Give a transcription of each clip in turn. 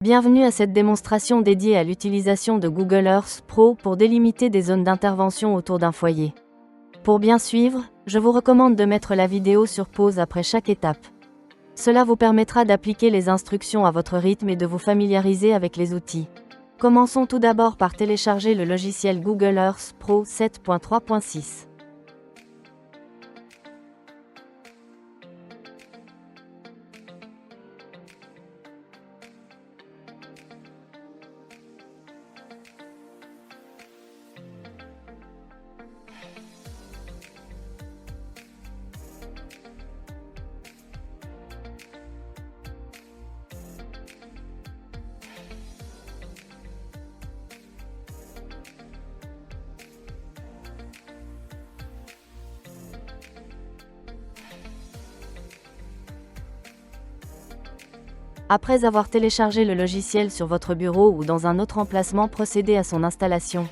Bienvenue à cette démonstration dédiée à l'utilisation de Google Earth Pro pour délimiter des zones d'intervention autour d'un foyer. Pour bien suivre, je vous recommande de mettre la vidéo sur pause après chaque étape. Cela vous permettra d'appliquer les instructions à votre rythme et de vous familiariser avec les outils. Commençons tout d'abord par télécharger le logiciel Google Earth Pro 7.3.6. Après avoir téléchargé le logiciel sur votre bureau ou dans un autre emplacement, procédez à son installation.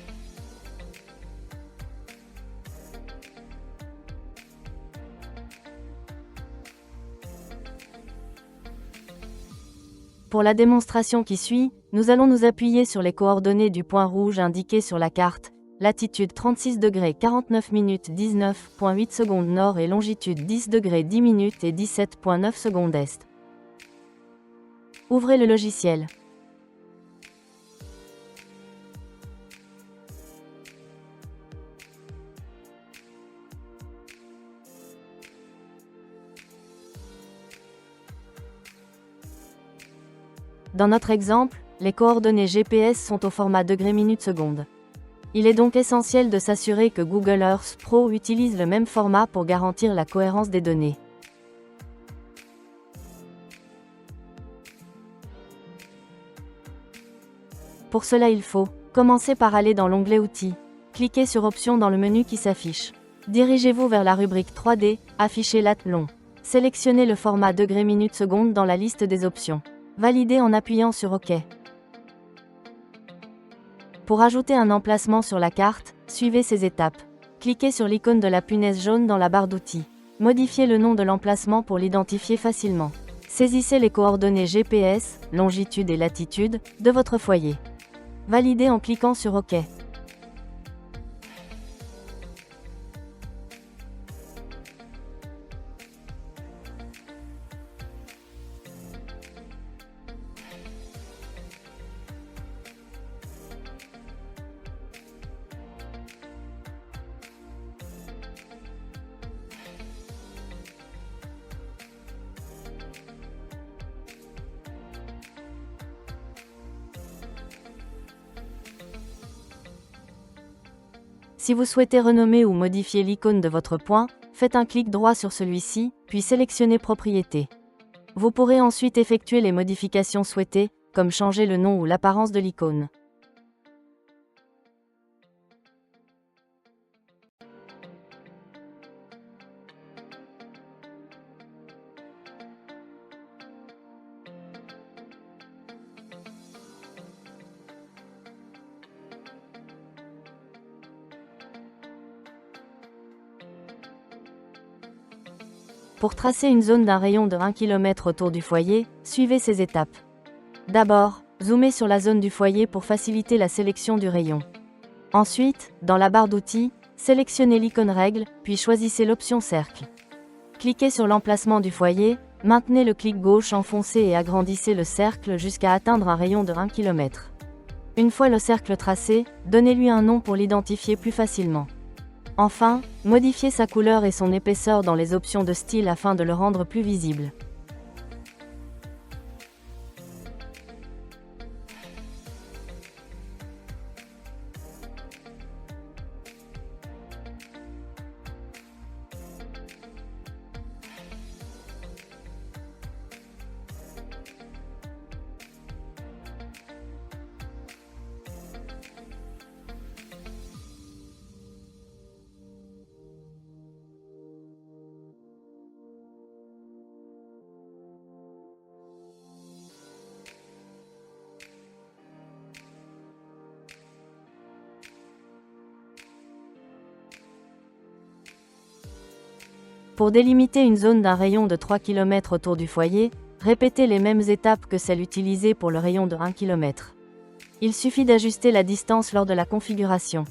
Pour la démonstration qui suit, nous allons nous appuyer sur les coordonnées du point rouge indiqué sur la carte, latitude 36 degrés 49 minutes 19.8 secondes nord et longitude 10 degrés 10 minutes et 17.9 secondes est. Ouvrez le logiciel. Dans notre exemple, les coordonnées GPS sont au format degrés-minutes-secondes. Il est donc essentiel de s'assurer que Google Earth Pro utilise le même format pour garantir la cohérence des données. Pour cela, il faut commencer par aller dans l'onglet Outils. Cliquez sur Options dans le menu qui s'affiche. Dirigez-vous vers la rubrique 3D, afficher lat long. Sélectionnez le format degrés-minutes-secondes dans la liste des options. Validez en appuyant sur OK. Pour ajouter un emplacement sur la carte, suivez ces étapes. Cliquez sur l'icône de la punaise jaune dans la barre d'outils. Modifiez le nom de l'emplacement pour l'identifier facilement. Saisissez les coordonnées GPS, longitude et latitude, de votre foyer. Validez en cliquant sur OK. Si vous souhaitez renommer ou modifier l'icône de votre point, faites un clic droit sur celui-ci, puis sélectionnez Propriétés. Vous pourrez ensuite effectuer les modifications souhaitées, comme changer le nom ou l'apparence de l'icône. Pour tracer une zone d'un rayon de 1 km autour du foyer, suivez ces étapes. D'abord, zoomez sur la zone du foyer pour faciliter la sélection du rayon. Ensuite, dans la barre d'outils, sélectionnez l'icône règle, puis choisissez l'option cercle. Cliquez sur l'emplacement du foyer, maintenez le clic gauche enfoncé et agrandissez le cercle jusqu'à atteindre un rayon de 1 km. Une fois le cercle tracé, donnez-lui un nom pour l'identifier plus facilement. Enfin, modifiez sa couleur et son épaisseur dans les options de style afin de le rendre plus visible. Pour délimiter une zone d'un rayon de 3 km autour du foyer, Répétez les mêmes étapes que celles utilisées pour le rayon de 1 km. Il suffit d'ajuster la distance lors de la configuration.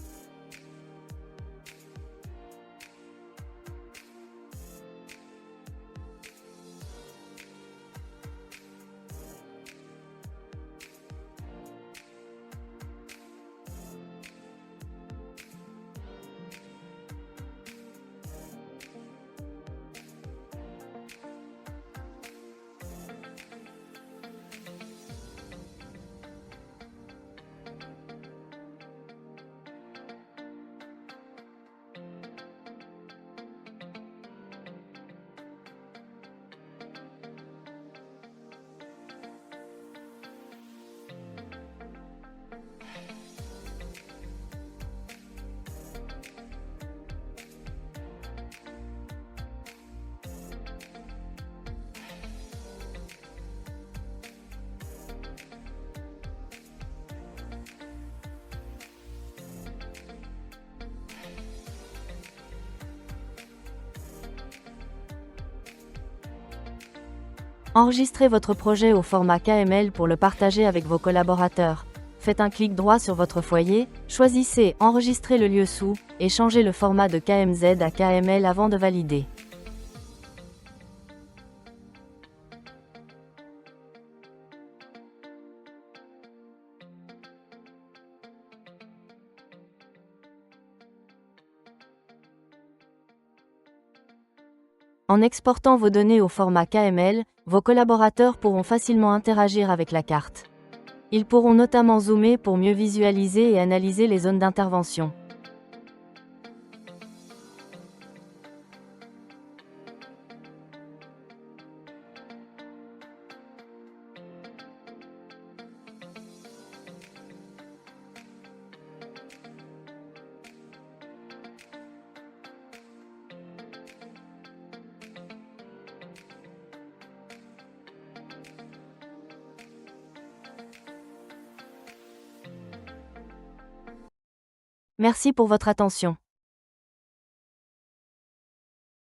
Enregistrez votre projet au format KML pour le partager avec vos collaborateurs. Faites un clic droit sur votre foyer, choisissez « Enregistrer le lieu sous » et changez le format de KMZ à KML avant de valider. En exportant vos données au format KML, vos collaborateurs pourront facilement interagir avec la carte. Ils pourront notamment zoomer pour mieux visualiser et analyser les zones d'intervention. Merci pour votre attention.